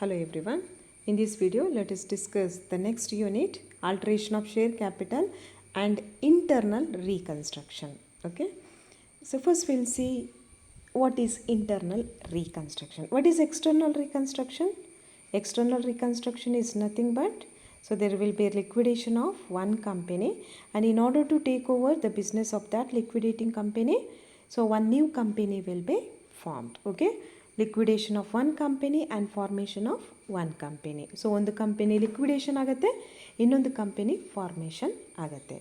Hello everyone. In this video, let us discuss the next unit, alteration of share capital and internal reconstruction. Okay. So first we'll see what is internal reconstruction. What is external reconstruction? External reconstruction is nothing but, so there will be a liquidation of one company, and in order to take over the business of that liquidating company, so one new company will be formed. Okay. Liquidation of one company and formation of one company. So ಒಂದು company liquidation ಆಗುತ್ತೆ, ಇನ್ನೊಂದು company formation ಆಗುತ್ತೆ.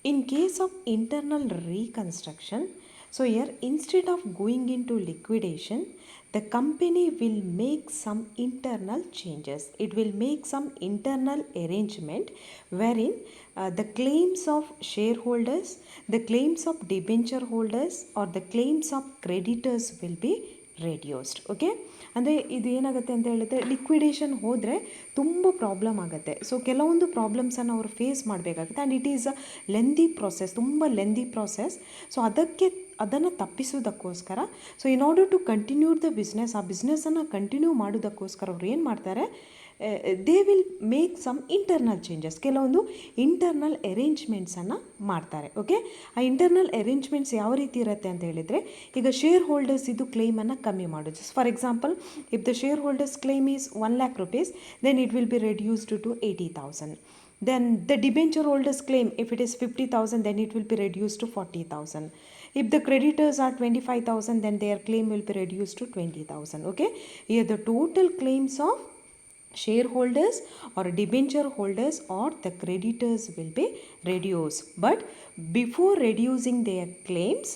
In case of internal reconstruction, so here instead of going into liquidation, the company will make some internal changes. It will make some internal arrangement wherein the claims of shareholders, the claims of debenture holders or the claims of creditors will be reduced. Okay, ಅಂದರೆ ಇದು ಏನಾಗುತ್ತೆ ಅಂತ ಹೇಳಿದ್ರೆ, liquidation ಹೋದರೆ ತುಂಬ problem ಆಗುತ್ತೆ. So ಕೆಲವೊಂದು ಪ್ರಾಬ್ಲಮ್ಸನ್ನು ಅವರು ಫೇಸ್ ಮಾಡಬೇಕಾಗುತ್ತೆ and it is a lengthy process, ತುಂಬ ಲೆಂದಿ ಪ್ರಾಸೆಸ್. ಸೊ ಅದನ್ನು ತಪ್ಪಿಸೋದಕ್ಕೋಸ್ಕರ, so in order to continue the business, ಆ ಬಿಸ್ನೆಸ್ಸನ್ನು ಕಂಟಿನ್ಯೂ ಮಾಡೋದಕ್ಕೋಸ್ಕರ ಅವ್ರು ಏನು ಮಾಡ್ತಾರೆ, they will make some internal changes, ಕೆಲವೊಂದು ಇಂಟರ್ನಲ್ ಅರೇಂಜ್ಮೆಂಟ್ಸನ್ನು ಮಾಡ್ತಾರೆ. ಓಕೆ, ಆ ಇಂಟರ್ನಲ್ ಅರೇಂಜ್ಮೆಂಟ್ಸ್ ಯಾವ ರೀತಿ ಇರುತ್ತೆ ಅಂತ ಹೇಳಿದರೆ, ಈಗ ಶೇರ್ ಹೋಲ್ಡರ್ಸ್ ಇದು ಕ್ಲೈಮನ್ನು ಕಮ್ಮಿ ಮಾಡೋದು. For example, if the share holders claim is 1 lakh rupees, then it will be reduced to 80,000. Then the debenture holders claim, if it is 50,000, then it will be reduced to 40,000. If the creditors are 25,000, then their claim will be reduced to 20,000. Okay, here the total claims of shareholders or debenture holders or the creditors will be reduced. But before reducing their claims,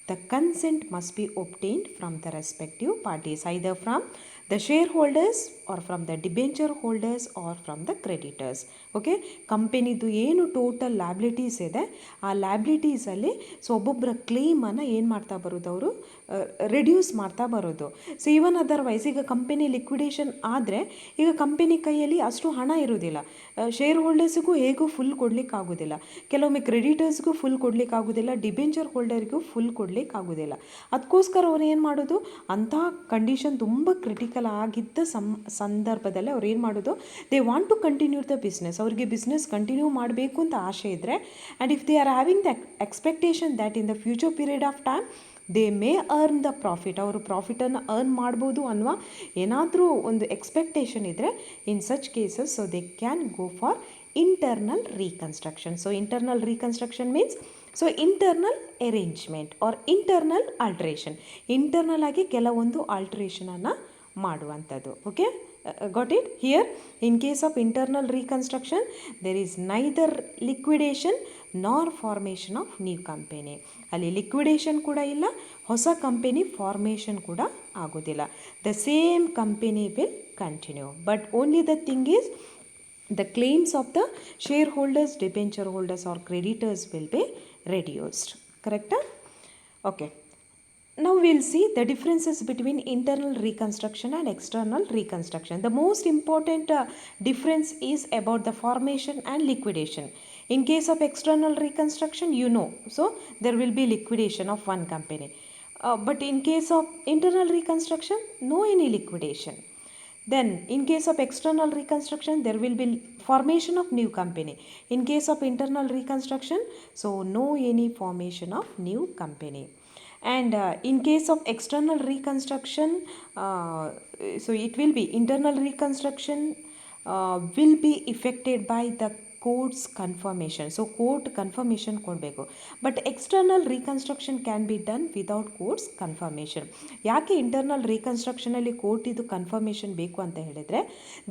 the consent must be obtained from the respective parties, either from the shareholders or from the debenture holders or from the creditors. Okay, ಕಂಪನಿದು ಏನು total liabilities ಇದೆ, ಆ ಲ್ಯಾಬಿಲಿಟೀಸಲ್ಲಿ so ಒಬ್ಬೊಬ್ಬರ ಕ್ಲೇಮನ್ನು ಏನು ಮಾಡ್ತಾ ಬರೋದು, ಅವರು reduce ಮಾಡ್ತಾ ಬರೋದು. ಸೊ ಈವನ್ ಅದರ್ವೈಸ್ ಈಗ ಕಂಪನಿ ಲಿಕ್ವಿಡೇಷನ್ ಆದರೆ ಈಗ ಕಂಪನಿ ಕೈಯಲ್ಲಿ ಅಷ್ಟು ಹಣ ಇರೋದಿಲ್ಲ, ಶೇರ್ ಹೋಲ್ಡರ್ಸಿಗೂ ಹೇಗೂ ಫುಲ್ ಕೊಡಲಿಕ್ಕಾಗೋದಿಲ್ಲ, ಕೆಲವೊಮ್ಮೆ ಕ್ರೆಡಿಟರ್ಸ್ಗೂ ಫುಲ್ ಕೊಡಲಿಕ್ಕಾಗೋದಿಲ್ಲ, ಡಿಬೆಂಚರ್ ಹೋಲ್ಡರ್ಗೂ ಫುಲ್ ಕೊಡಲಿಕ್ಕಾಗೋದಿಲ್ಲ. ಅದಕ್ಕೋಸ್ಕರ ಅವ್ರು ಏನು ಮಾಡೋದು, ಅಂತಹ ಕಂಡೀಷನ್ ತುಂಬ ಕ್ರಿಟಿಕಲ್ ಆಗಿದ್ದ ಸಂದರ್ಭದಲ್ಲಿ ಅವ್ರು ಏನು ಮಾಡೋದು, they want to continue the business, ಅವರಿಗೆ ಬಿಸ್ನೆಸ್ ಕಂಟಿನ್ಯೂ ಮಾಡಬೇಕು ಅಂತ ಆಸೆ ಇದ್ದರೆ, and if they are having the expectation that in the future period of time they may earn the profit, ಅವರು ಪ್ರಾಫಿಟನ್ನು ಅರ್ನ್ ಮಾಡ್ಬೋದು ಅನ್ನುವ ಏನಾದರೂ ಒಂದು ಎಕ್ಸ್ಪೆಕ್ಟೇಷನ್ ಇದ್ದರೆ, in such cases so they can go for internal reconstruction. So internal reconstruction means so internal arrangement or internal alteration, internal ಆಗಿ ಕೆಲವೊಂದು ಆಲ್ಟ್ರೇಷನನ್ನು ಮಾಡುವಂಥದ್ದು. Okay, got it? Here in case of internal reconstruction, there is neither liquidation nor formation of new company. ಅಲ್ಲಿ liquidation ಕೂಡ ಇಲ್ಲ, ಹೊಸ company formation ಕೂಡ ಆಗೋದಿಲ್ಲ. The same company will continue, but only the thing is the claims of the shareholders, debenture holders or creditors will be reduced. Correct? Okay. Now we'll see the differences between internal reconstruction and external reconstruction. The most important difference is about the formation and liquidation. In case of external reconstruction, you know, so there will be liquidation of one company. But in case of internal reconstruction, no any liquidation. Then in case of external reconstruction, there will be formation of new company. In case of internal reconstruction, so no any formation of new company. And in case of external reconstruction, so it will be internal reconstruction will be affected by the court's confirmation. So court confirmation ಕೊಡಬೇಕು, but external reconstruction can be done without courts confirmation. ಯಾಕೆ internal ರೀಕನ್ಸ್ಟ್ರಕ್ಷನಲ್ಲಿ court ಇದು confirmation ಬೇಕು ಅಂತ ಹೇಳಿದರೆ,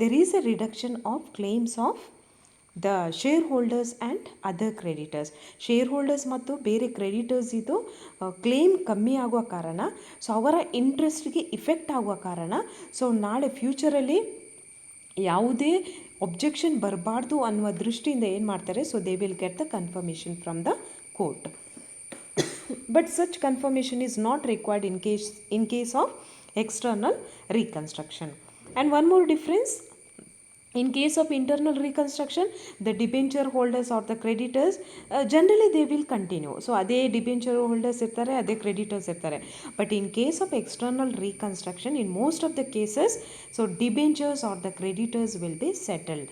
there is A reduction of claims of the share holders and other creditors. Share holders ಮತ್ತು ಬೇರೆ creditors ಇದು claim ಕಮ್ಮಿ ಆಗುವ ಕಾರಣ, ಸೊ ಅವರ ಇಂಟ್ರೆಸ್ಟ್ಗೆ ಇಫೆಕ್ಟ್ ಆಗುವ ಕಾರಣ, ಸೊ ನಾಳೆ ಫ್ಯೂಚರಲ್ಲಿ ಯಾವುದೇ ಒಬ್ಜೆಕ್ಷನ್ ಬರಬಾರ್ದು ಅನ್ನುವ ದೃಷ್ಟಿಯಿಂದ ಏನು ಮಾಡ್ತಾರೆ, so they will get the confirmation from the court. But such confirmation is not required in case of external reconstruction. And one more difference, In case of internal reconstruction, the debenture holders or the creditors, generally they will continue. So ಅದೇ debenture holders ಇರ್ತಾರೆ, ಅದೇ creditors ಇರ್ತಾರೆ. But in case of external reconstruction, in most of the cases, so debentures or the creditors will be settled.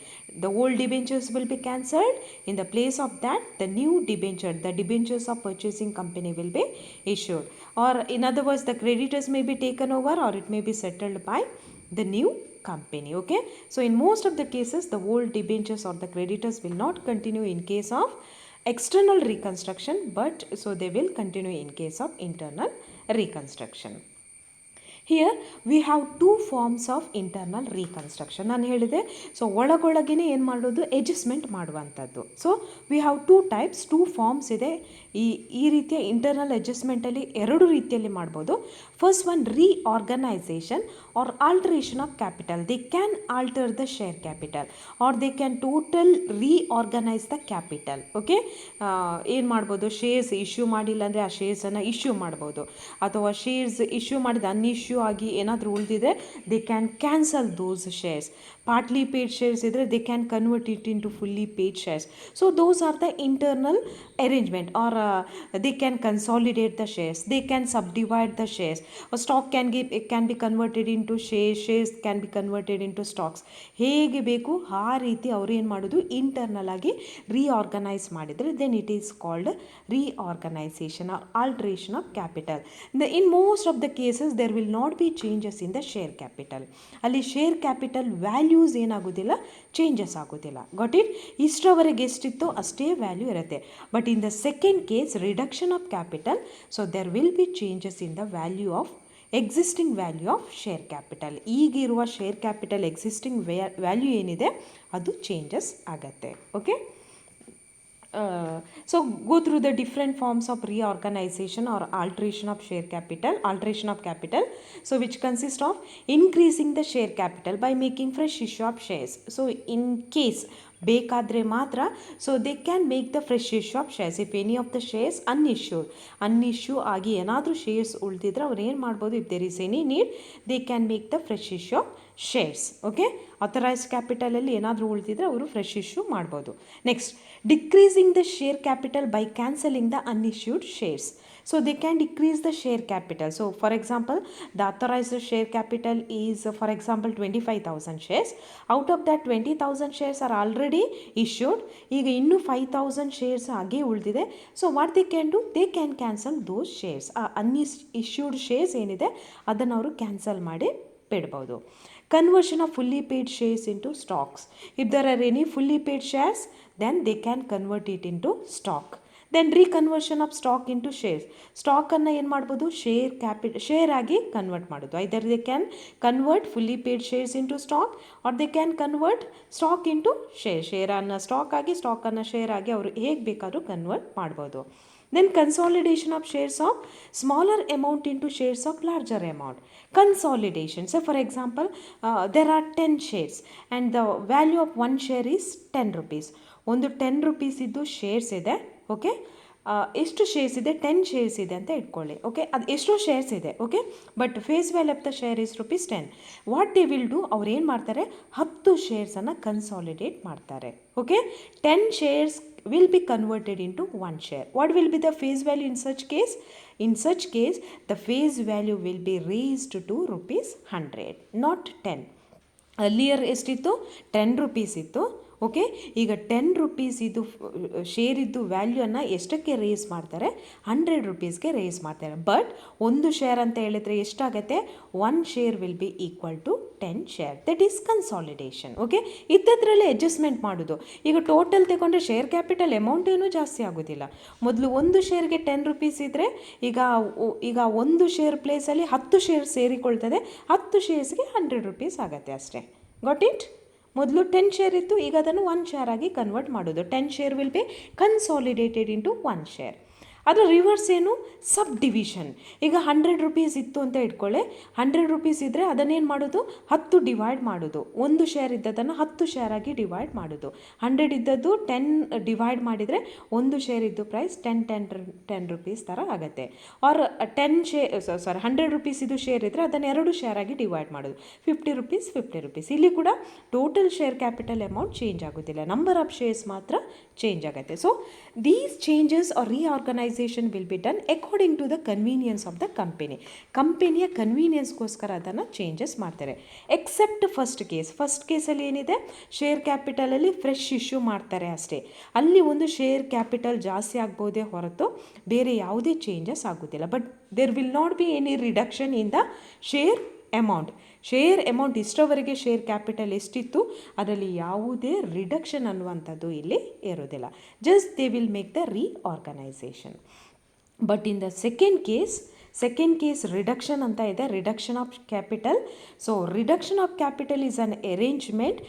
The old debentures will be cancelled. In the place of that, the new debenture, the debentures of purchasing company will be issued. Or in other words, the creditors may be taken over or it may be settled by the new company. Okay, so in most of the cases the old debentures or the creditors will not continue in case of external reconstruction, but so they will continue in case of internal reconstruction. Here we have two forms of internal reconstruction. ನಾನು ಹೇಳಿದೆ, so ಒಳಗೊಳಗೇನೆ ಏನು ಮಾಡೋದು, adjustment ಮಾಡುವಂಥದ್ದು. So we have two types, two forms ಇದೆ. ಈ ರೀತಿಯ internal ಅಡ್ಜಸ್ಟ್ಮೆಂಟಲ್ಲಿ ಎರಡು ರೀತಿಯಲ್ಲಿ ಮಾಡ್ಬೋದು. First one, reorganisation or alteration of capital. They can alter the share capital or they can total reorganise the capital. Okay, ಏನು ಮಾಡ್ಬೋದು, ಶೇರ್ಸ್ ಇಶ್ಯೂ ಮಾಡಿಲ್ಲ ಅಂದರೆ ಆ ಶೇರ್ಸನ್ನು ಇಶ್ಯೂ ಮಾಡ್ಬೋದು, ಅಥವಾ ಶೇರ್ಸ್ ಇಶ್ಯೂ ಮಾಡಿದ ಅನ್ಇಶ್ಯೂ ಆಗಿ ಏನಾದರೂ ಉಳಿದಿದೆ, they can cancel those shares. Partly paid shares ಇದ್ದರೆ they can convert it into fully paid shares. So those are the internal arrangement, or they can consolidate the shares, they can subdivide the shares, a stock can be converted into shares can be converted into stocks. ಹೇಗೆ ಬೇಕು ಆ ರೀತಿ ಅವರು ಏನು ಮಾಡೋದು, internal ಆಗಿ reorganise ಮಾಡಿದರೆ then it is called reorganisation or alteration of capital. In most of the cases there will not be changes in the share capital. ಅಲ್ಲಿ ಶೇರ್ ಕ್ಯಾಪಿಟಲ್ ವ್ಯಾಲ್ಯೂಸ್ ಏನಾಗೋದಿಲ್ಲ, ಚೇಂಜಸ್ ಆಗೋದಿಲ್ಲ. Got it? ಇಷ್ಟರವರೆಗೆ ಎಷ್ಟಿತ್ತೋ ಅಷ್ಟೇ value ಇರುತ್ತೆ. But in the second case, reduction of capital, so there will be changes in the value of existing value of share capital. ಈಗಿರುವ share capital existing value ಏನಿದೆ ಅದು changes ಆಗತ್ತೆ. Okay, so go through the different forms of reorganization or alteration of share capital, alteration of capital, so which consist of increasing the share capital by making fresh issue of shares. So in case ಬೇಕಾದರೆ ಮಾತ್ರ, so they can make the fresh issue of shares if any of the shares unissue ಆಗಿ ಏನಾದರೂ shares ಉಳಿದಿದ್ರೆ ಅವ್ರು ಏನು ಮಾಡ್ಬೋದು, if there is any need they can make the fresh issue of shares. Okay, authorised ಕ್ಯಾಪಿಟಲಲ್ಲಿ ಏನಾದರೂ ಉಳಿದಿದ್ರೆ ಅವರು ಫ್ರೆಶ್ ಇಶ್ಯೂ ಮಾಡ್ಬೋದು. Next, decreasing the share capital by cancelling the unissued shares. So they can decrease the share capital. So for example, the authorized share capital is for example 25,000 shares. Out of that 20,000 shares are already issued. ಈಗ ಇನ್ನೂ 5,000 shares ಹಾಗೆ ಉಳಿದಿದೆ. So what they can do, they can cancel those shares. ಆ ಅನ್ಇಶ್ಯೂಡ್ shares ಏನಿದೆ ಅದನ್ನು ಅವರು cancel ಮಾಡಿ ಬಿಡ್ಬೋದು. Conversion of fully paid shares into stocks. If there are any fully paid shares, then they can convert it into stock. Then reconversion of stock into shares. ಸ್ಟಾಕನ್ನು ಏನು ಮಾಡ್ಬೋದು, share ಆಗಿ ಕನ್ವರ್ಟ್ ಮಾಡೋದು. Either they can convert fully paid shares into stock or they can convert stock into ಶೇರನ್ನು stock ಆಗಿ, ಸ್ಟಾಕನ್ನು share ಆಗಿ ಅವರು ಹೇಗೆ ಬೇಕಾದರೂ ಕನ್ವರ್ಟ್ ಮಾಡ್ಬೋದು. Then consolidation of shares of smaller amount into shares of larger amount. Consolidation. So for example, there are 10 shares and the value of one share is 10 rupees. ಒಂದು 10 rupees ಇದ್ದು shares ಇದೆ. Okay, ಎಷ್ಟು shares ಇದೆ, 10 shares ಇದೆ ಅಂತ ಇಟ್ಕೊಳ್ಳಿ. Okay, ಅದು ಎಷ್ಟೋ ಶೇರ್ಸ್ ಇದೆ. Okay, but face value of the share is ₹10. What they will do, ಅವ್ರು ಏನು ಮಾಡ್ತಾರೆ, 10 ಶೇರ್ಸನ್ನು ಕನ್ಸಾಲಿಡೇಟ್ ಮಾಡ್ತಾರೆ. Okay, 10 shares will be converted into one share. What will be the face value in such case? In such case, the face value will be raised to ₹100, not 10. Earlier ಎಷ್ಟಿತ್ತು, 10 rupees ಇತ್ತು. Okay, ಈಗ 10 rupees ಇದು share ಇದ್ದು ವ್ಯಾಲ್ಯೂಯನ್ನು ಎಷ್ಟಕ್ಕೆ raise ಮಾಡ್ತಾರೆ, 100 rupeesಗೆ raise ಮಾಡ್ತಾರೆ. But ಒಂದು ಶೇರ್ ಅಂತ ಹೇಳಿದರೆ ಎಷ್ಟಾಗುತ್ತೆ, 1 share will be equal to 10 share. That is consolidation. Okay, ಇದ್ದದ್ರಲ್ಲೇ ಅಡ್ಜಸ್ಟ್ಮೆಂಟ್ ಮಾಡೋದು. ಈಗ ಟೋಟಲ್ ತಗೊಂಡ್ರೆ ಶೇರ್ ಕ್ಯಾಪಿಟಲ್ ಅಮೌಂಟ್ ಏನೂ ಜಾಸ್ತಿ ಆಗೋದಿಲ್ಲ. ಮೊದಲು ಒಂದು ಶೇರ್ಗೆ 10 rupees ಇದ್ದರೆ ಈಗ ಒಂದು ಶೇರ್ ಪ್ಲೇಸಲ್ಲಿ 10 ಶೇರ್ ಸೇರಿಕೊಳ್ತದೆ. 10 ಶೇರ್ಸ್ಗೆ 100 rupees ಆಗುತ್ತೆ ಅಷ್ಟೇ. Got it? ಮೊದಲು 10 ಶೇರ್ ಇತ್ತು, ಈಗ ಅದನ್ನು 1 share ಆಗಿ ಕನ್ವರ್ಟ್ ಮಾಡೋದು. 10 share will B consolidated into 1 share. ಅದರ ರಿವರ್ಸ್ ಏನು, ಸಬ್ ಡಿವಿಷನ್. ಈಗ 100 ರೂಪೀಸ್ ಇತ್ತು ಅಂತ ಇಟ್ಕೊಳ್ಳಿ, 100 ರೂಪೀಸ್ ಇದ್ದರೆ ಅದನ್ನೇನು ಮಾಡೋದು, 10 ಡಿವೈಡ್ ಮಾಡೋದು. ಒಂದು ಶೇರ್ ಇದ್ದದನ್ನು 10 ಶೇರ್ ಆಗಿ ಡಿವೈಡ್ ಮಾಡೋದು. 100 ಇದ್ದದ್ದು 10 ಡಿವೈಡ್ ಮಾಡಿದರೆ ಒಂದು ಶೇರ್ ಇದ್ದು ಪ್ರೈಸ್ 10 ರೂಪೀಸ್ ಥರ ಆಗುತ್ತೆ. ಆರ್ 100 ರೂಪೀಸ್ ಇದು ಶೇರ್ ಇದ್ದರೆ ಅದನ್ನು 2 ಶೇರ್ ಆಗಿ ಡಿವೈಡ್ ಮಾಡೋದು, 50 ರೂಪೀಸ್. ಇಲ್ಲಿ ಕೂಡ total share capital amount change ಆಗೋದಿಲ್ಲ, ನಂಬರ್ ಆಫ್ ಶೇರ್ಸ್ ಮಾತ್ರ ಚೇಂಜ್ ಆಗುತ್ತೆ. So these changes or reorganisation will be done according to the convenience of the ಕಂಪನಿಯ ಕನ್ವೀನಿಯನ್ಸ್ಗೋಸ್ಕರ ಅದನ್ನು ಚೇಂಜಸ್ ಮಾಡ್ತಾರೆ. ಎಕ್ಸೆಪ್ಟ್ ಫಸ್ಟ್ ಕೇಸಲ್ಲಿ ಏನಿದೆ, ಶೇರ್ ಕ್ಯಾಪಿಟಲಲ್ಲಿ ಫ್ರೆಶ್ ಇಶ್ಯೂ ಮಾಡ್ತಾರೆ ಅಷ್ಟೇ. ಅಲ್ಲಿ ಒಂದು ಶೇರ್ ಕ್ಯಾಪಿಟಲ್ ಜಾಸ್ತಿ ಆಗ್ಬೋದೇ ಹೊರತು ಬೇರೆ ಯಾವುದೇ ಚೇಂಜಸ್ ಆಗೋದಿಲ್ಲ. But there will not be any reduction in the share amount ಇಷ್ಟರವರೆಗೆ ಶೇರ್ ಕ್ಯಾಪಿಟಲ್ ಎಷ್ಟಿತ್ತು ಅದರಲ್ಲಿ ಯಾವುದೇ ರಿಡಕ್ಷನ್ ಅನ್ನುವಂಥದ್ದು ಇಲ್ಲಿ ಇರೋದಿಲ್ಲ. Just they will make the reorganisation. But in the second case reduction ಅಂತ ಇದೆ, reduction of capital. So reduction of capital is an arrangement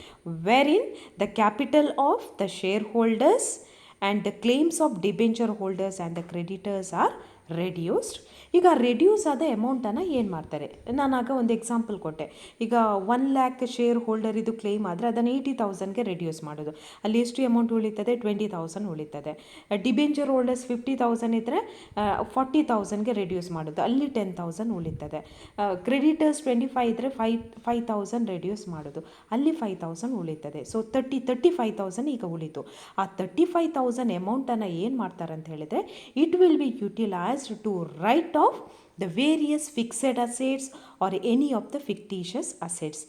where in the capital of the share holders and the claims of debenture holders and the creditors are reduced. ಈಗ reduce ಆದ ಅಮೌಂಟನ್ನು ಏನು ಮಾಡ್ತಾರೆ, ನಾನಾಗ ಒಂದು example ಕೊಟ್ಟೆ. ಈಗ 1 lakh share holder ಇದು claim ಆದರೆ ಅದನ್ನು 80,000ಗೆ ರೆಡ್ಯೂಸ್ ಮಾಡೋದು. ಅಲ್ಲಿ ಎಷ್ಟು ಅಮೌಂಟ್ ಉಳಿತದೆ, 20,000 ಉಳಿತದೆ. ಡಿಬೆಂಚರ್ ಹೋಲ್ಡರ್ಸ್ 50,000 ಇದ್ದರೆ 40,000ಗೆ ರೆಡ್ಯೂಸ್ ಮಾಡೋದು, ಅಲ್ಲಿ 10,000 ಉಳಿತದೆ. ಕ್ರೆಡಿಟರ್ಸ್ 25 ಇದ್ದರೆ 5,000 ರೆಡ್ಯೂಸ್ ಮಾಡೋದು, ಅಲ್ಲಿ 5,000 ಉಳಿತದೆ. ಸೊ 35,000 ಈಗ ಉಳಿತು. ಆ 35,000 ಅಮೌಂಟನ್ನು ಏನು ಮಾಡ್ತಾರೆ ಅಂತ ಹೇಳಿದರೆ, it will B utilised to write off the various fixed assets or any of the fictitious assets.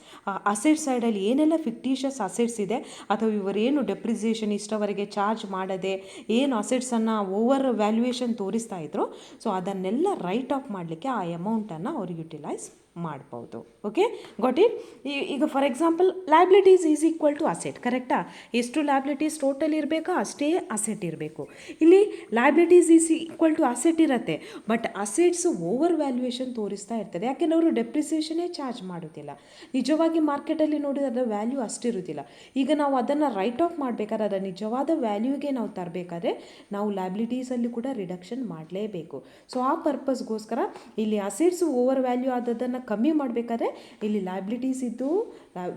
Asset ಸೈಡಲ್ಲಿ ಏನೆಲ್ಲ ಫಿಕ್ಟಿಷಿಯಸ್ ಅಸೆಟ್ಸ್ ಇದೆ ಅಥವಾ ಇವರೇನು ಡೆಪ್ರಿಸಿಯೇಷನ್ ಇಷ್ಟವರೆಗೆ ಚಾರ್ಜ್ ಮಾಡದೆ ಏನು ಅಸೆಟ್ಸನ್ನು ಓವರ್ ವ್ಯಾಲ್ಯೂಯೇಷನ್ ತೋರಿಸ್ತಾ ಇದ್ರು, ಸೊ ಅದನ್ನೆಲ್ಲ ರೈಟ್ ಆಫ್ ಮಾಡಲಿಕ್ಕೆ ಆ ಅಮೌಂಟನ್ನು ಅವ್ರು ಯುಟಿಲೈಸ್ ಮಾಡ್ಬೋದು. Okay, got it. ಈಗ for example liabilities is equal to asset, ಕರೆಕ್ಟಾ? ಎಷ್ಟು ಲಯಬಿಲಿಟೀಸ್ ಟೋಟಲ್ ಇರಬೇಕಾ ಅಷ್ಟೇ ಅಸೆಟ್ ಇರಬೇಕು. ಇಲ್ಲಿ liabilities is equal to asset ಇರುತ್ತೆ, ಬಟ್ ಅಸೆಟ್ಸ್ ಓವರ್ ವ್ಯಾಲ್ಯೂಯೇಷನ್ ತೋರಿಸ್ತಾ ಇರ್ತದೆ. ಯಾಕೆಂದರೆ ಅವರು ಡೆಪ್ರಿಸಿಯೇಷನ್ನೇ ಚಾರ್ಜ್ ಮಾಡೋದಿಲ್ಲ. ನಿಜವಾಗಿ ಮಾರ್ಕೆಟಲ್ಲಿ ನೋಡಿದ್ರೆ ಅದರ ವ್ಯಾಲ್ಯೂ ಅಷ್ಟಿರೋದಿಲ್ಲ. ಈಗ ನಾವು ಅದನ್ನು ರೈಟ್ ಆಫ್ ಮಾಡಬೇಕಾದ್ರೆ ಅದರ ನಿಜವಾದ ವ್ಯಾಲ್ಯೂಗೆ ನಾವು ತರಬೇಕಾದ್ರೆ ನಾವು ಲಯಬಿಲಿಟೀಸಲ್ಲಿ ಕೂಡ ರಿಡಕ್ಷನ್ ಮಾಡಲೇಬೇಕು. ಸೊ ಆ ಪರ್ಪಸ್ಗೋಸ್ಕರ ಇಲ್ಲಿ ಅಸೆಟ್ಸ್ ಓವರ್ ವ್ಯಾಲ್ಯೂ ಆದದನ್ನು ಕಮ್ಮಿ ಮಾಡಬೇಕಾದ್ರೆ ಇಲ್ಲಿ ಲಯಬಿಲಿಟೀಸ್ ಇದ್ದು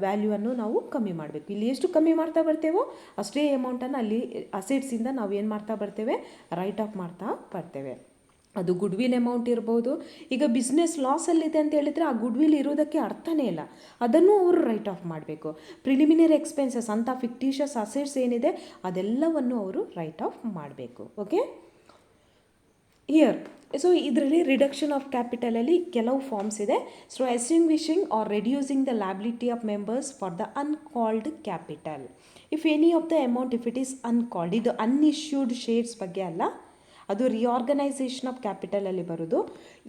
ವ್ಯಾಲ್ಯೂವನ್ನು ನಾವು ಕಮ್ಮಿ ಮಾಡಬೇಕು. ಇಲ್ಲಿ ಎಷ್ಟು ಕಮ್ಮಿ ಮಾಡ್ತಾ ಬರ್ತೇವೋ ಅಷ್ಟೇ ಅಮೌಂಟನ್ನು ಅಲ್ಲಿ ಅಸೆಟ್ಸಿಂದ ನಾವು ಏನು ಮಾಡ್ತಾ ಬರ್ತೇವೆ, ರೈಟ್ ಆಫ್ ಮಾಡ್ತಾ ಬರ್ತೇವೆ. ಅದು ಗುಡ್ ವಿಲ್ ಅಮೌಂಟ್ ಇರ್ಬೋದು. ಈಗ ಬಿಸ್ನೆಸ್ ಲಾಸಲ್ಲಿದೆ ಅಂತ ಹೇಳಿದರೆ ಆ ಗುಡ್ ವಿಲ್ ಇರೋದಕ್ಕೆ ಅರ್ಥನೇ ಇಲ್ಲ, ಅದನ್ನು ಅವರು ರೈಟ್ ಆಫ್ ಮಾಡಬೇಕು. ಪ್ರಿಲಿಮಿನರಿ ಎಕ್ಸ್ಪೆನ್ಸಸ್ ಅಂತ ಫಿಕ್ಟಿಷಿಯಸ್ ಅಸೆಟ್ಸ್ ಏನಿದೆ ಅದೆಲ್ಲವನ್ನು ಅವರು ರೈಟ್ ಆಫ್ ಮಾಡಬೇಕು. ಓಕೆ, ಹಿಯರ್ ಸೊ ಇದರಲ್ಲಿ ರಿಡಕ್ಷನ್ ಆಫ್ ಕ್ಯಾಪಿಟಲಲ್ಲಿ ಕೆಲವು ಫಾರ್ಮ್ಸ್ ಇದೆ. So extinguishing or reducing the liability of members for the uncalled capital if any of the amount if it is uncalled. ಇದು unissued shares ಬಗ್ಗೆ ಅಲ್ಲ, ಅದು reorganisation of ಕ್ಯಾಪಿಟಲಲ್ಲಿ ಬರೋದು.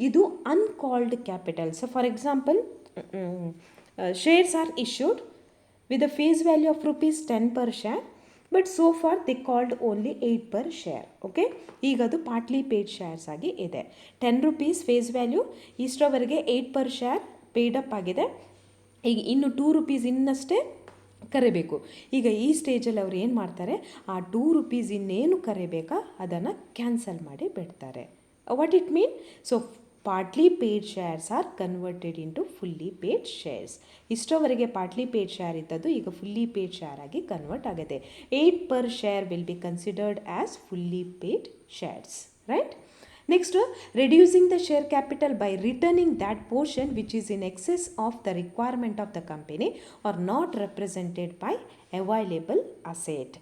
ಇದು uncalled capital. So for example shares are issued with a face value of ₹10 per share, but so for the called only 8 per share. Okay, ಈಗ ಅದು partly paid shares ಆಗಿ ಇದೆ. ₹10 ಫೇಸ್ ವ್ಯಾಲ್ಯೂ, ಇಷ್ಟರವರೆಗೆ 8 per share paid up ಆಗಿದೆ. ಈಗ ಇನ್ನು ₹2 ಇನ್ನಷ್ಟೇ ಕರಿಬೇಕು. ಈಗ ಈ ಸ್ಟೇಜಲ್ಲಿ ಅವ್ರು ಏನು ಮಾಡ್ತಾರೆ, ಆ ₹2 ಇನ್ನೇನು ಕರಿಬೇಕಾ ಅದನ್ನು ಕ್ಯಾನ್ಸಲ್ ಮಾಡಿ ಬಿಡ್ತಾರೆ. What it mean? So partly paid shares are converted into fully paid shares. ಇಷ್ಟರವರೆಗೆ ಪಾರ್ಟ್ಲಿ ಪೇಯ್ಡ್ ಶೇರ್ ಇದ್ದದ್ದು ಈಗ ಫುಲ್ಲಿ ಪೇಯ್ಡ್ ಶೇರ್ ಆಗಿ ಕನ್ವರ್ಟ್ ಆಗುತ್ತೆ. 8 per share will be considered as fully paid shares, right? Next, reducing the share capital by returning that portion which is in excess of the requirement of the company or not represented by available asset.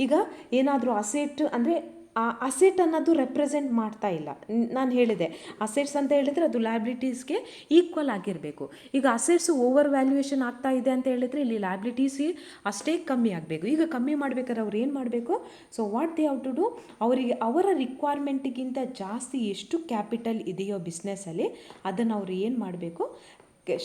ಈಗ ಏನಾದರೂ asset ಅಂದರೆ ಆ asset ಅನ್ನೋದು represent ಮಾಡ್ತಾ ಇಲ್ಲ. ನಾನು ಹೇಳಿದೆ assets ಅಂತ ಹೇಳಿದರೆ ಅದು ಲಯಬಿಲಿಟೀಸ್ಗೆ ಈಕ್ವಲ್ ಆಗಿರಬೇಕು. ಈಗ ಅಸೆಟ್ಸ್ ಓವರ್ ವ್ಯಾಲ್ಯೂಯೇಷನ್ ಆಗ್ತಾ ಇದೆ ಅಂತ ಹೇಳಿದರೆ ಇಲ್ಲಿ ಲಯಬಿಲಿಟೀಸ್ ಅಷ್ಟೇ ಕಮ್ಮಿ ಆಗಬೇಕು. ಈಗ ಕಮ್ಮಿ ಮಾಡಬೇಕಾದ್ರೆ ಅವ್ರು ಏನು ಮಾಡಬೇಕು? So what they have to do, ಅವರಿಗೆ ಅವರ ರಿಕ್ವೈರ್ಮೆಂಟಿಗಿಂತ ಜಾಸ್ತಿ ಎಷ್ಟು ಕ್ಯಾಪಿಟಲ್ ಇದೆಯೋ ಬಿಸ್ನೆಸ್ಸಲ್ಲಿ ಅದನ್ನು ಅವರು ಏನು ಮಾಡಬೇಕು,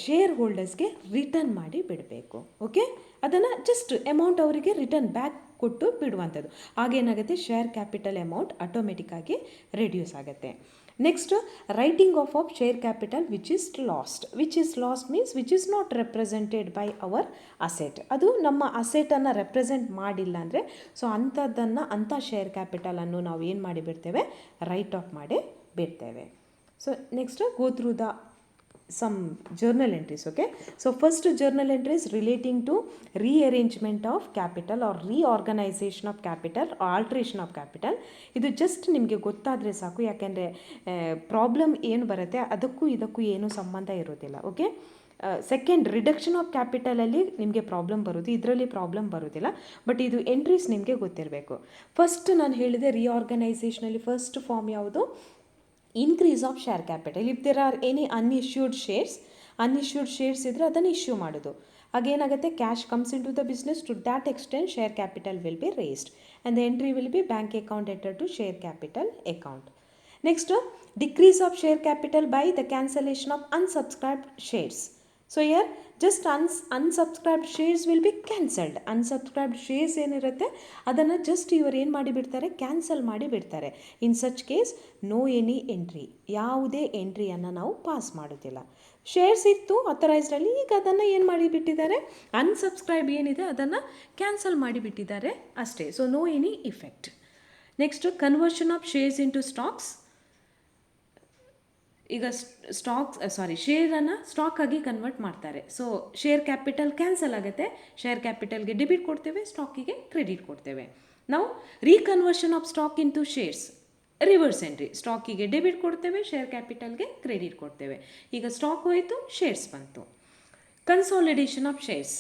ಶೇರ್ ಹೋಲ್ಡರ್ಸ್ಗೆ ರಿಟರ್ನ್ ಮಾಡಿ ಬಿಡಬೇಕು. ಓಕೆ, ಅದನ್ನು ಜಸ್ಟ್ ಅಮೌಂಟ್ ಅವರಿಗೆ ರಿಟರ್ನ್ ಬ್ಯಾಕ್ ಕೊಟ್ಟು ಬಿಡುವಂಥದ್ದು. ಆಗೇನಾಗುತ್ತೆ, ಶೇರ್ ಕ್ಯಾಪಿಟಲ್ ಅಮೌಂಟ್ ಆಟೋಮೆಟಿಕ್ಕಾಗಿ ರೆಡ್ಯೂಸ್ ಆಗುತ್ತೆ. Next writing of share capital which is last means which is not represented by our asset. ಅದು ನಮ್ಮ ಅಸೆಟನ್ನು ರೆಪ್ರೆಸೆಂಟ್ ಮಾಡಿಲ್ಲ ಅಂದರೆ ಸೊ ಅಂಥ ಶೇರ್ ಕ್ಯಾಪಿಟಲನ್ನು ನಾವು ಏನು ಮಾಡಿ ಬಿಡ್ತೇವೆ, ರೈಟ್ ಆಫ್ ಮಾಡಿ ಬಿಡ್ತೇವೆ. So next go through the some journal entries. Okay, so first journal entry is relating to rearrangement of capital or reorganization of capital or alteration of capital. ಇದು just ನಿಮಗೆ ಗೊತ್ತಾದರೆ ಸಾಕು, ಯಾಕೆಂದರೆ ಪ್ರಾಬ್ಲಮ್ ಏನು ಬರುತ್ತೆ ಅದಕ್ಕೂ ಇದಕ್ಕೂ ಏನೂ ಸಂಬಂಧ ಇರೋದಿಲ್ಲ. ಓಕೆ, ಸೆಕೆಂಡ್ ರಿಡಕ್ಷನ್ ಆಫ್ ಕ್ಯಾಪಿಟಲಲ್ಲಿ ನಿಮಗೆ ಪ್ರಾಬ್ಲಮ್ ಬರೋದು, ಇದರಲ್ಲಿ ಪ್ರಾಬ್ಲಮ್ ಬರೋದಿಲ್ಲ, ಬಟ್ ಇದು ಎಂಟ್ರೀಸ್ ನಿಮಗೆ ಗೊತ್ತಿರಬೇಕು. ಫಸ್ಟ್ ನಾನು ಹೇಳಿದೆ ರಿಆರ್ಗನೈಸೇಷನಲ್ಲಿ ಫಸ್ಟ್ ಫಾರ್ಮ್ ಯಾವುದು, increase of share capital. If there are any unissued shares ಇದ್ದರೆ ಅದನ್ನು ಇಶ್ಯೂ ಮಾಡೋದು. ಆಗೇನಾಗುತ್ತೆ, cash comes in to the business, to that extent share capital will be raised and the entry will be bank account enter to share capital account. Next decrease of share capital by the cancellation of unsubscribed shares. So here just unsubscribed shares will be cancelled. Unsubscribed shares ಏನಿರುತ್ತೆ ಅದನ್ನು just ಇವರು ಏನು ಮಾಡಿಬಿಡ್ತಾರೆ, cancel ಮಾಡಿಬಿಡ್ತಾರೆ. In such case no any entry, ಯಾವುದೇ ಎಂಟ್ರಿಯನ್ನು ನಾವು pass ಮಾಡೋದಿಲ್ಲ. ಶೇರ್ಸ್ ಇತ್ತು ಅಥರೈಸ್ಡಲ್ಲಿ, ಈಗ ಅದನ್ನು ಏನು ಮಾಡಿಬಿಟ್ಟಿದ್ದಾರೆ, ಅನ್ಸಬ್ಸ್ಕ್ರೈಬ್ ಏನಿದೆ ಅದನ್ನು ಕ್ಯಾನ್ಸಲ್ ಮಾಡಿಬಿಟ್ಟಿದ್ದಾರೆ ಅಷ್ಟೇ. So no any effect. Next conversion of shares into stocks. ಈಗ ಶೇರನ್ನು ಸ್ಟಾಕ್ ಆಗಿ ಕನ್ವರ್ಟ್ ಮಾಡ್ತಾರೆ. ಸೊ ಶೇರ್ ಕ್ಯಾಪಿಟಲ್ ಕ್ಯಾನ್ಸಲ್ ಆಗುತ್ತೆ, ಶೇರ್ ಕ್ಯಾಪಿಟಲ್ಗೆ ಡೆಬಿಟ್ ಕೊಡ್ತೇವೆ, ಸ್ಟಾಕಿಗೆ ಕ್ರೆಡಿಟ್ ಕೊಡ್ತೇವೆ. ನಾವು reconversion of stock into shares, reverse entry, ಸ್ಟಾಕಿಗೆ ಡೆಬಿಟ್ ಕೊಡ್ತೇವೆ, ಶೇರ್ ಕ್ಯಾಪಿಟಲ್ಗೆ ಕ್ರೆಡಿಟ್ ಕೊಡ್ತೇವೆ. ಈಗ ಸ್ಟಾಕ್ ಹೋಯಿತು, ಶೇರ್ಸ್ ಬಂತು. Consolidation of shares.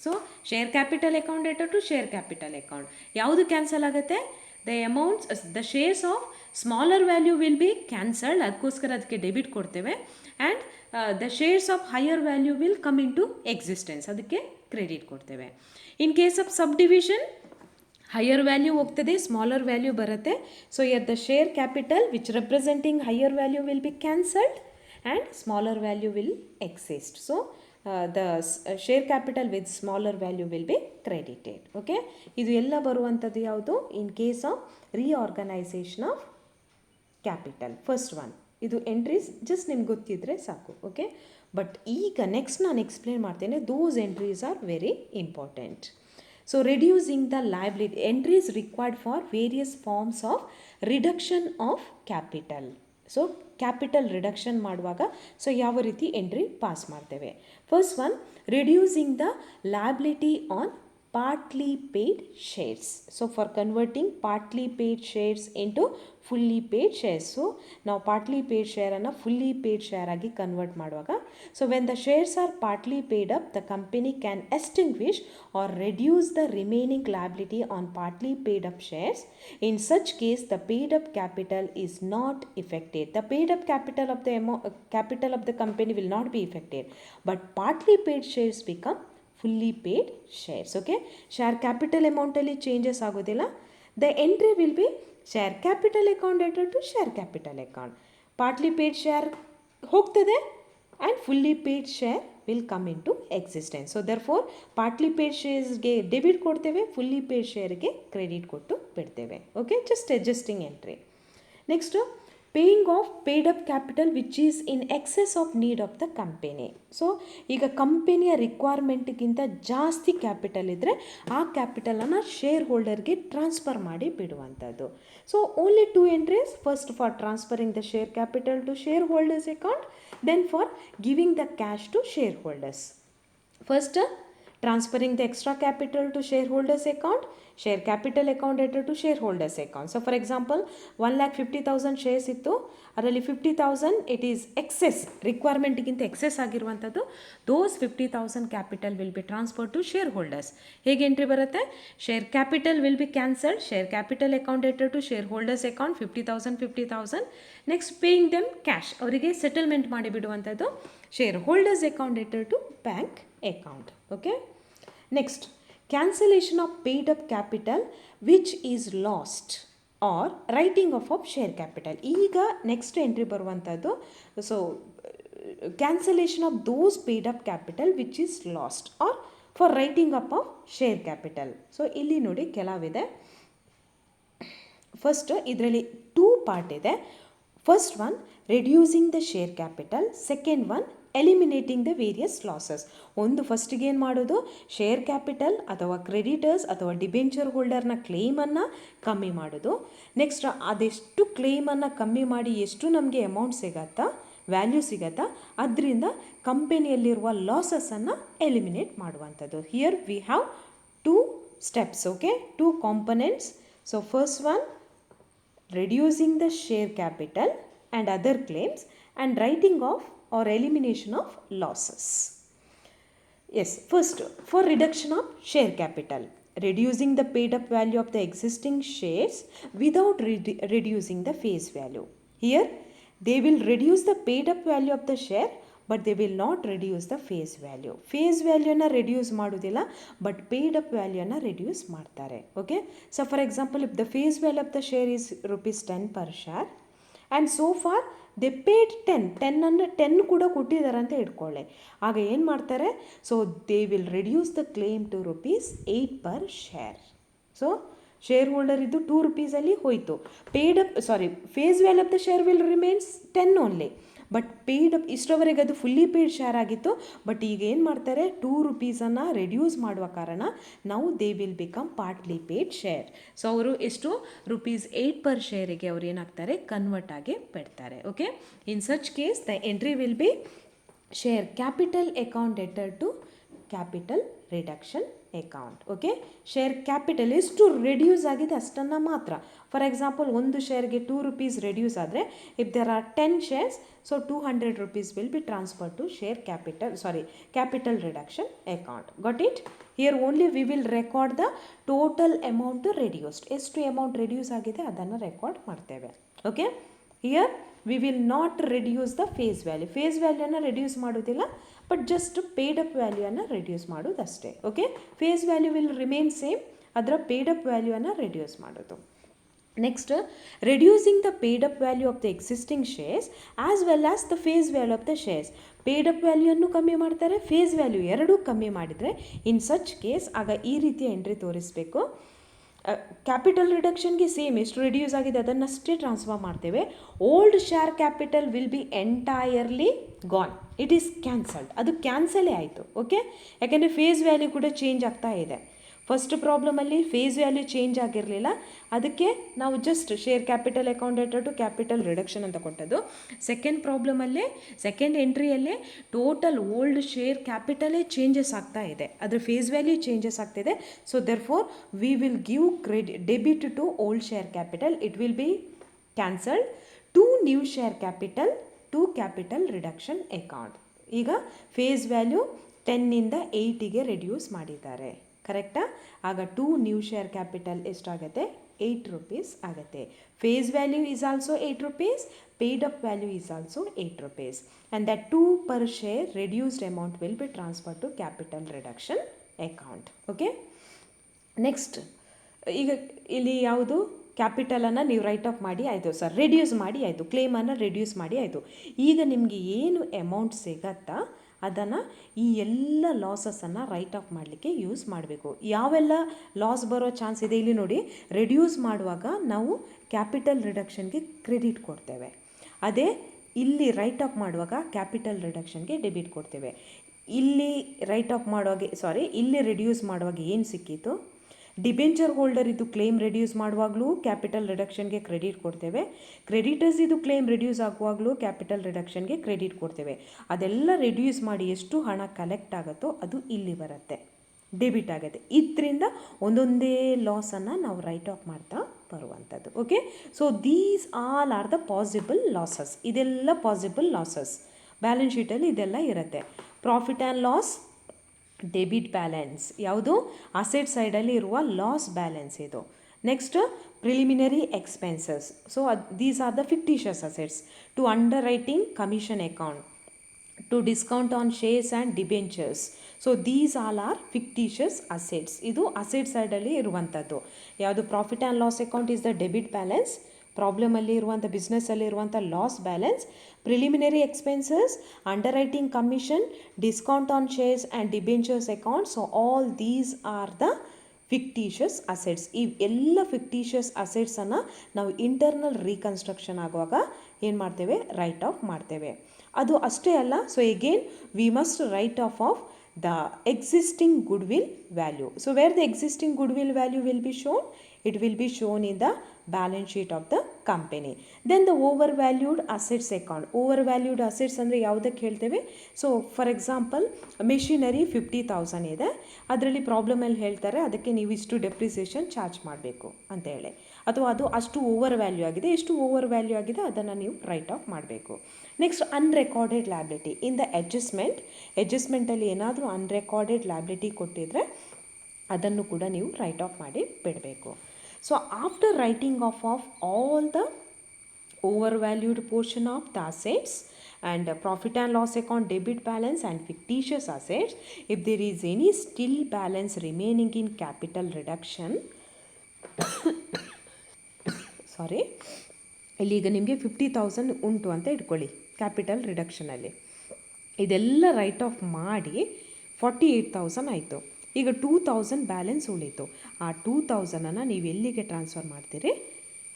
So share capital account enter to share capital account. ಯಾವುದು ಕ್ಯಾನ್ಸಲ್ ಆಗುತ್ತೆ, the shares of smaller value will be cancelled, ಅದಕ್ಕೋಸ್ಕರ ಅದಕ್ಕೆ ಡೆಬಿಟ್ ಕೊಡ್ತೇವೆ. And the shares of higher value will come in to existence, ಅದಕ್ಕೆ credit ಕೊಡ್ತೇವೆ. In case of subdivision higher value ಹೋಗ್ತದೆ, smaller value ಬರುತ್ತೆ. So here the share capital which representing higher value will be cancelled and smaller value will exist. So the share capital with smaller value will be credited. Okay, ಇದು ಎಲ್ಲ ಬರುವಂಥದ್ದು ಯಾವುದು, in case of reorganisation of capital. First one ಇದು entries just ನಿಮ್ಗೆ ಗೊತ್ತಿದ್ರೆ ಸಾಕು. Okay, but ಈಗ next ನಾನು ಎಕ್ಸ್ಪ್ಲೇನ್ ಮಾಡ್ತೇನೆ. Those entries are very important. So reducing the liability, entries required for various forms of reduction of capital. So capital reduction ಮಾಡುವಾಗ so ಯಾವ ರೀತಿ ಎಂಟ್ರಿ ಪಾಸ್ ಮಾಡ್ತೇವೆ. First one, reducing the liability on partly paid shares. So for converting partly paid shares into fully paid shares. So ನಾವು partly paid ಶೇರನ್ನು fully paid share ಆಗಿ convert ಮಾಡುವಾಗ, so when the shares are partly paid up, the company can extinguish or reduce the remaining liability on partly paid up shares. In such case the paid up capital is not affected. The paid up capital of the company will not be affected, but partly paid shares become fully paid shares. Okay, share capital amount ಅಲ್ಲಿ changes ಆಗೋದಿಲ್ಲ. The entry will be share capital account enter to share capital account. Partly paid share ಹೋಗ್ತದೆ and fully paid share will come in to existence. So therefore partly paid ಶೇರ್ಸ್ಗೆ debit ಕೊಡ್ತೇವೆ, fully paid ಶೇರ್ಗೆ credit ಕೊಟ್ಟು ಬಿಡ್ತೇವೆ. Okay, just adjusting entry. Next paying off paid up capital which is in excess of need of the company. So ಈಗ ಕಂಪೆನಿಯ ರಿಕ್ವೈರ್ಮೆಂಟ್ಗಿಂತ ಜಾಸ್ತಿ capital ಇದ್ದರೆ ಆ ಕ್ಯಾಪಿಟಲನ್ನು ಶೇರ್ ಹೋಲ್ಡರ್ಗೆ ಟ್ರಾನ್ಸ್ಫರ್ ಮಾಡಿ ಬಿಡುವಂಥದ್ದು. So only two entries, first for transferring the share capital to share holders account, then for giving the cash to share holders. First transferring the extra capital to shareholders account, share capital account enter to shareholders account. So for example 1,50,000 shares ಇತ್ತು, ಅದರಲ್ಲಿ 50,000 it is excess, ರಿಕ್ವೈರ್ಮೆಂಟ್ಗಿಂತ excess ಆಗಿರುವಂಥದ್ದು. Those 50,000 capital will be transfer to share holders. ಹೇಗೆ entry ಬರುತ್ತೆ, share capital will be cancelled, share capital account enter to share holders account 50,000. Next paying them cash, ಅವರಿಗೆ settlement ಮಾಡಿಬಿಡುವಂಥದ್ದು. Share holders account enter to bank account. Okay, next cancellation of paid up capital which is lost or writing off of share capital. ಈಗ next entry ಬರುವಂಥದ್ದು. So cancellation of those paid up capital which is lost or for writing up of share capital. ಸೊ ಇಲ್ಲಿ ನೋಡಿ ಕೆಲವಿದೆ. First ಇದರಲ್ಲಿ 2 part ಇದೆ. First one, reducing the share capital. Second one, eliminating the various losses. ಒಂದು ಫಸ್ಟಿಗೆ ಏನು ಮಾಡೋದು, share capital ಅಥವಾ ಕ್ರೆಡಿಟರ್ಸ್ ಅಥವಾ ಡಿಬೆಂಚರ್ ಹೋಲ್ಡರ್ನ ಕ್ಲೇಮನ್ನು ಕಮ್ಮಿ ಮಾಡೋದು. ನೆಕ್ಸ್ಟ್ ಅದೆಷ್ಟು ಕ್ಲೇಮನ್ನು ಕಮ್ಮಿ ಮಾಡಿ ಎಷ್ಟು ನಮಗೆ ಅಮೌಂಟ್ ಸಿಗತ್ತಾ, ವ್ಯಾಲ್ಯೂ ಸಿಗತ್ತಾ, ಅದರಿಂದ ಕಂಪನಿಯಲ್ಲಿರುವ ಲಾಸಸನ್ನು ಎಲಿಮಿನೇಟ್ ಮಾಡುವಂಥದ್ದು. Here V have two steps, okay, two components. So first one, reducing the share capital and other claims, and writing off or elimination of losses. Yes, first, for reduction of share capital, reducing the paid up value of the existing shares without reducing the face value. Here they will reduce the paid up value of the share, but they will not reduce the face value. Face value reduce ಮಾಡೋದಿಲ್ಲ, but paid up value reduce ಮಾಡ್ತಾರೆ. Okay, so for example, if the face value of the share is rupees 10 per share and so far they paid 10 ಕೂಡ ಕೊಟ್ಟಿದ್ದಾರೆ ಅಂತ ಇಟ್ಕೊಳ್ಳಿ. ಆಗ ಏನು ಮಾಡ್ತಾರೆ, so they will reduce the claim to rupees 8 per share. So share holder ಇದ್ದು 2 rupeesಲ್ಲಿ ಹೋಯಿತು. Face value of the share will remains 10 only, but paid up ಇಷ್ಟವರೆಗೆ ಅದು ಫುಲ್ಲಿ ಪೇಯ್ಡ್ ಶೇರ್ ಆಗಿತ್ತು. ಬಟ್ ಈಗ ಏನು ಮಾಡ್ತಾರೆ, 2 rupeesನ್ನು ರೆಡ್ಯೂಸ್ ಮಾಡುವ ಕಾರಣ ನಾವು they will become partly paid share. So ಅವರು ಎಷ್ಟು rupees 8 per ಶೇರಿಗೆ ಅವ್ರು ಏನಾಗ್ತಾರೆ, ಕನ್ವರ್ಟ್ ಆಗಿ ಬಿಡ್ತಾರೆ. Okay, in such case the entry will be share capital account debtor to capital reduction account. Okay, share capital ಎಷ್ಟು ರೆಡ್ಯೂಸ್ ಆಗಿದೆ ಅಷ್ಟನ್ನು ಮಾತ್ರ. ಫಾರ್ ಎಕ್ಸಾಂಪಲ್, ಒಂದು ಶೇರ್ಗೆ 2 rupees ರೆಡ್ಯೂಸ್ ಆದರೆ, if there are 10 shares, so 200 rupees will be transferred to capital reduction account. Got it? Here only we will record the total amount reduced. ಎಷ್ಟು amount reduce ಆಗಿದೆ ಅದನ್ನು record ಮಾಡ್ತೇವೆ. Okay, here we will not reduce the face value. Face ವ್ಯಾಲ್ಯೂನ reduce ಮಾಡೋದಿಲ್ಲ, but just paid up ವ್ಯಾಲ್ಯೂನ reduce ಮಾಡೋದಷ್ಟೇ. Okay, face value will remain same, ಅದರ paid up ವ್ಯಾಲ್ಯೂನ ರೆಡ್ಯೂಸ್ ಮಾಡೋದು. Next, reducing the paid up value of the existing shares as well as the face value of the shares. Paid up ವ್ಯಾಲ್ಯೂಯನ್ನು ಕಮ್ಮಿ ಮಾಡ್ತಾರೆ, face value ಎರಡೂ ಕಮ್ಮಿ ಮಾಡಿದರೆ, ಇನ್ such case ಆಗ ಈ ರೀತಿಯ ಎಂಟ್ರಿ ತೋರಿಸಬೇಕು. ಕ್ಯಾಪಿಟಲ್ ರಿಡಕ್ಷನ್ಗೆ ಸೇಮ್ ಎಷ್ಟು ರೆಡ್ಯೂಸ್ ಆಗಿದೆ ಅದನ್ನಷ್ಟೇ ಟ್ರಾನ್ಸ್ಫರ್ ಮಾಡ್ತೇವೆ. Old share capital will B entirely gone, it is cancelled. ಅದು ಕ್ಯಾನ್ಸಲೇ ಆಯಿತು. ಓಕೆ, ಯಾಕೆಂದರೆ ಫೇಸ್ ವ್ಯಾಲ್ಯೂ ಕೂಡ ಚೇಂಜ್ ಆಗ್ತಾ ಇದೆ. ಫಸ್ಟ್ ಪ್ರಾಬ್ಲಮಲ್ಲಿ ಫೇಸ್ ವ್ಯಾಲ್ಯೂ ಚೇಂಜ್ ಆಗಿರಲಿಲ್ಲ, ಅದಕ್ಕೆ ನಾವು just share capital account debtor to capital reduction ಅಂತ ಕೊಟ್ಟದ್ದು. ಸೆಕೆಂಡ್ ಎಂಟ್ರಿಯಲ್ಲೇ ಟೋಟಲ್ ಓಲ್ಡ್ ಶೇರ್ ಕ್ಯಾಪಿಟಲೇ ಚೇಂಜಸ್ ಆಗ್ತಾ ಇದೆ, ಅದರ ಫೇಸ್ ವ್ಯಾಲ್ಯೂ ಚೇಂಜಸ್ ಆಗ್ತಿದೆ. So therefore we will give debit to old share capital, it will be cancelled to new share capital to capital reduction account. ಈಗ face value 10 8ಗೆ reduce ಮಾಡಿದ್ದಾರೆ, ಕರೆಕ್ಟಾ? ಆಗ 2 ನ್ಯೂ ಶೇರ್ ಕ್ಯಾಪಿಟಲ್ ಎಷ್ಟಾಗುತ್ತೆ, 8 rupees ಆಗುತ್ತೆ. Face value is also 8 rupees, paid up value is also 8 rupees, and that 2 per share reduced amount will be transfer to capital reduction account. Okay, next, ಈಗ ಇಲ್ಲಿ ಯಾವುದು ಕ್ಯಾಪಿಟಲನ್ನು ನೀವು write of ಮಾಡಿ ಆಯಿತು, reduce ಮಾಡಿ ಆಯಿತು, ಕ್ಲೇಮನ್ನು ರೆಡ್ಯೂಸ್ ಮಾಡಿ ಆಯಿತು. ಈಗ ನಿಮಗೆ ಏನು ಅಮೌಂಟ್ ಸಿಗತ್ತಾ ಅದನ್ನು ಈ ಎಲ್ಲ ಲಾಸಸನ್ನು ರೈಟ್ ಆಫ್ ಮಾಡಲಿಕ್ಕೆ ಯೂಸ್ ಮಾಡಬೇಕು. ಯಾವೆಲ್ಲ ಲಾಸ್ ಬರೋ ಚಾನ್ಸ್ ಇದೆ ಇಲ್ಲಿ ನೋಡಿ. ರೆಡ್ಯೂಸ್ ಮಾಡುವಾಗ ನಾವು ಕ್ಯಾಪಿಟಲ್ ರಿಡಕ್ಷನ್ಗೆ ಕ್ರೆಡಿಟ್ ಕೊಡ್ತೇವೆ, ಅದೇ ಇಲ್ಲಿ ರೈಟ್ ಆಫ್ ಮಾಡುವಾಗ ಕ್ಯಾಪಿಟಲ್ ರಿಡಕ್ಷನ್ಗೆ ಡೆಬಿಟ್ ಕೊಡ್ತೇವೆ. ಇಲ್ಲಿ ರೈಟ್ ಆಫ್ ಮಾಡುವಾಗ ಇಲ್ಲಿ ರೆಡ್ಯೂಸ್ ಮಾಡುವಾಗ ಏನು ಸಿಕ್ಕಿತು, ಡಿಬೆಂಚರ್ ಹೋಲ್ಡರ್ ಇದು ಕ್ಲೇಮ್ ರೆಡ್ಯೂಸ್ ಮಾಡುವಾಗಲೂ ಕ್ಯಾಪಿಟಲ್ ರಿಡಕ್ಷನ್ಗೆ ಕ್ರೆಡಿಟ್ ಕೊಡ್ತೇವೆ, ಕ್ರೆಡಿಟರ್ಸ್ ಇದು ಕ್ಲೇಮ್ ರೆಡ್ಯೂಸ್ ಆಗುವಾಗಲೂ ಕ್ಯಾಪಿಟಲ್ ರಿಡಕ್ಷನ್ಗೆ ಕ್ರೆಡಿಟ್ ಕೊಡ್ತೇವೆ. ಅದೆಲ್ಲ ರೆಡ್ಯೂಸ್ ಮಾಡಿ ಎಷ್ಟು ಹಣ ಕಲೆಕ್ಟ್ ಆಗುತ್ತೋ ಅದು ಇಲ್ಲಿ ಬರುತ್ತೆ, ಡೆಬಿಟ್ ಆಗುತ್ತೆ. ಇದರಿಂದ ಒಂದೊಂದೇ ಲಾಸನ್ನು ನಾವು ರೈಟ್ ಆಫ್ ಮಾಡ್ತಾ ಬರುವಂಥದ್ದು. Okay, so these all are the possible losses. ಇದೆಲ್ಲ ಪಾಸಿಬಲ್ ಲಾಸಸ್, ಬ್ಯಾಲೆನ್ಸ್ ಶೀಟಲ್ಲಿ ಇದೆಲ್ಲ ಇರುತ್ತೆ. Profit and loss, debit balance ಯಾವುದು, ಅಸೆಟ್ ಸೈಡಲ್ಲಿ ಇರುವ ಲಾಸ್ ಬ್ಯಾಲೆನ್ಸ್ ಇದು. Next, preliminary expenses. So these are the fictitious assets to underwriting commission account, to discount on shares and debentures. So these all are fictitious assets. ಇದು asset ಸೈಡಲ್ಲಿ ಇರುವಂಥದ್ದು. ಯಾವುದು, profit and loss account is the debit balance, ಪ್ರಾಬ್ಲಮಲ್ಲಿ ಇರುವಂಥ ಬಿಸ್ನೆಸ್ಸಲ್ಲಿ ಇರುವಂಥ loss balance. Preliminary expenses, under writing commission, discount on shares and debentures account. So all these are the fictitious assets. ಈ ಎಲ್ಲ fictitious ಅಸೆಟ್ಸನ್ನು ನಾವು internal reconstruction ಆಗುವಾಗ ಏನು ಮಾಡ್ತೇವೆ, right of ಮಾಡ್ತೇವೆ. ಅದು ಅಷ್ಟೇ ಅಲ್ಲ, so again we must right of the existing goodwill value. So where the existing goodwill value will be shown, it will be shown in the balance sheet of the company. Then the overvalued assets account. Overvalued assets ಅಂದರೆ ಯಾವುದಕ್ಕೆ ಹೇಳ್ತೇವೆ, so for example machinery 50,000 ಇದೆ, ಅದರಲ್ಲಿ ಪ್ರಾಬ್ಲಮಲ್ಲಿ ಹೇಳ್ತಾರೆ ಅದಕ್ಕೆ ನೀವು ಇಷ್ಟು depreciation charge ಮಾಡಬೇಕು ಅಂತ ಹೇಳಿ, ಅಥವಾ ಅದು ಅಷ್ಟು ಓವರ್ ವ್ಯಾಲ್ಯೂ ಆಗಿದೆ, ಎಷ್ಟು ಓವರ್ ವ್ಯಾಲ್ಯೂ ಆಗಿದೆ ಅದನ್ನು ನೀವು ರೈಟ್ ಆಫ್ ಮಾಡಬೇಕು. Next unrecorded liability. In the ಅಡ್ಜಸ್ಟ್ಮೆಂಟಲ್ಲಿ ಏನಾದರೂ ಅನ್ರೆಕಾರ್ಡೆಡ್ ಲ್ಯಾಬಿಲಿಟಿ ಕೊಟ್ಟಿದ್ರೆ ಅದನ್ನು ಕೂಡ ನೀವು ರೈಟ್ ಆಫ್ ಮಾಡಿ ಬಿಡಬೇಕು. So after writing of all the overvalued portion of the assets and profit and loss account, debit balance and fictitious assets, if there is any still balance remaining in capital reduction ಸಾರಿ, ಇಲ್ಲಿ ಈಗ ನಿಮಗೆ 50,000 ಉಂಟು ಅಂತ ಇಟ್ಕೊಳ್ಳಿ capital ರಿಡಕ್ಷನಲ್ಲಿ, ಇದೆಲ್ಲ right of ಮಾಡಿ 48,000 ಆಯಿತು. ಈಗ 2,000 ಬ್ಯಾಲೆನ್ಸ್ ಉಳೀತು. ಆ 2,000ಅನ್ನು ನೀವು ಎಲ್ಲಿಗೆ ಟ್ರಾನ್ಸ್ಫರ್ ಮಾಡ್ತೀರಿ,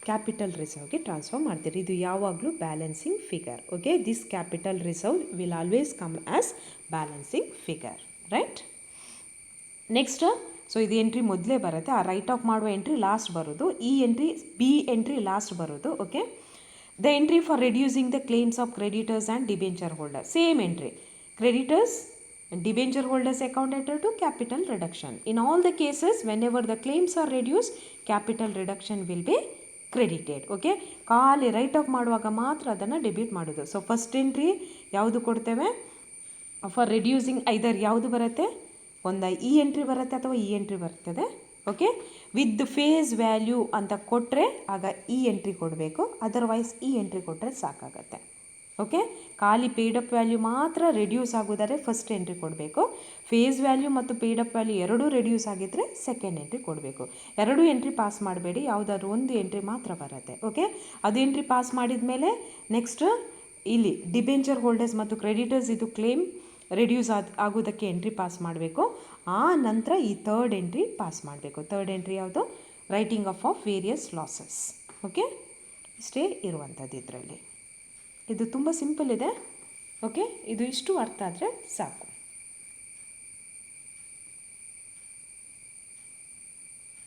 ಕ್ಯಾಪಿಟಲ್ ರಿಸರ್ವ್ಗೆ ಟ್ರಾನ್ಸ್ಫರ್ ಮಾಡ್ತೀರಿ. ಇದು ಯಾವಾಗಲೂ balancing figure. Okay, this capital reserve will always come as balancing figure, right. Next, so ಇದು ಎಂಟ್ರಿ ಮೊದಲೇ ಬರುತ್ತೆ, ಆ ರೈಟ್ ಆಫ್ ಮಾಡುವ ಎಂಟ್ರಿ ಲಾಸ್ಟ್ ಬರೋದು, ಈ ಎಂಟ್ರಿ ಬಿ ಎಂಟ್ರಿ ಲಾಸ್ಟ್ ಬರೋದು. Okay, the entry for reducing the claims of creditors and debenture holder, same entry, creditors and debenture holders account entered to capital reduction. In all the cases, whenever the claims are reduced, capital reduction will be credited. Okay, ಖಾಲಿ right of ಮಾಡುವಾಗ ಮಾತ್ರ ಅದನ್ನು debit ಮಾಡೋದು. So first entry ಯಾವುದು ಕೊಡ್ತೇವೆ, for reducing ಐದರ್ ಯಾವುದು ಬರುತ್ತೆ, ಒಂದು ಈ ಎಂಟ್ರಿ ಬರುತ್ತೆ ಅಥವಾ ಈ ಎಂಟ್ರಿ ಬರ್ತದೆ. ಓಕೆ, ವಿತ್ ಫೇಸ್ ವ್ಯಾಲ್ಯೂ ಅಂತ ಕೊಟ್ಟರೆ ಆಗ ಈ ಎಂಟ್ರಿ ಕೊಡಬೇಕು, ಅದರ್ವೈಸ್ ಈ ಎಂಟ್ರಿ ಕೊಟ್ಟರೆ ಸಾಕಾಗತ್ತೆ. ಓಕೆ, ಖಾಲಿ ಪೇಯ್ಡ್ ಅಪ್ ವ್ಯಾಲ್ಯೂ ಮಾತ್ರ ರೆಡ್ಯೂಸ್ ಆಗೋದಾದರೆ ಫಸ್ಟ್ ಎಂಟ್ರಿ ಕೊಡಬೇಕು, ಫೇಸ್ ವ್ಯಾಲ್ಯೂ ಮತ್ತು ಪೇಯ್ಡ್ ಅಪ್ ವ್ಯಾಲ್ಯೂ ಎರಡೂ ರೆಡ್ಯೂಸ್ ಆಗಿದ್ದರೆ ಸೆಕೆಂಡ್ ಎಂಟ್ರಿ ಕೊಡಬೇಕು. ಎರಡೂ ಎಂಟ್ರಿ ಪಾಸ್ ಮಾಡಬೇಡಿ, ಯಾವುದಾದ್ರೂ ಒಂದು ಎಂಟ್ರಿ ಮಾತ್ರ ಬರುತ್ತೆ. ಓಕೆ, ಅದು ಎಂಟ್ರಿ ಪಾಸ್ ಮಾಡಿದ ಮೇಲೆ ನೆಕ್ಸ್ಟ್ ಇಲ್ಲಿ ಡಿಬೆಂಚರ್ ಹೋಲ್ಡರ್ಸ್ ಮತ್ತು ಕ್ರೆಡಿಟರ್ಸ್ ಇದು ಕ್ಲೇಮ್ ರೆಡ್ಯೂಸ್ ಆಗೋದಕ್ಕೆ ಎಂಟ್ರಿ ಪಾಸ್ ಮಾಡಬೇಕು. ಆ ನಂತರ ಈ ಥರ್ಡ್ ಎಂಟ್ರಿ ಪಾಸ್ ಮಾಡಬೇಕು. ಥರ್ಡ್ ಎಂಟ್ರಿ ಯಾವುದು, writing of various losses. Okay, ಇಷ್ಟೇ ಇರುವಂಥದ್ದು ಇದರಲ್ಲಿ. ಇದು ತುಂಬ ಸಿಂಪಲ್ ಇದೆ. ಓಕೆ, ಇದು ಇಷ್ಟು ಅರ್ಥ ಆದರೆ ಸಾಕು.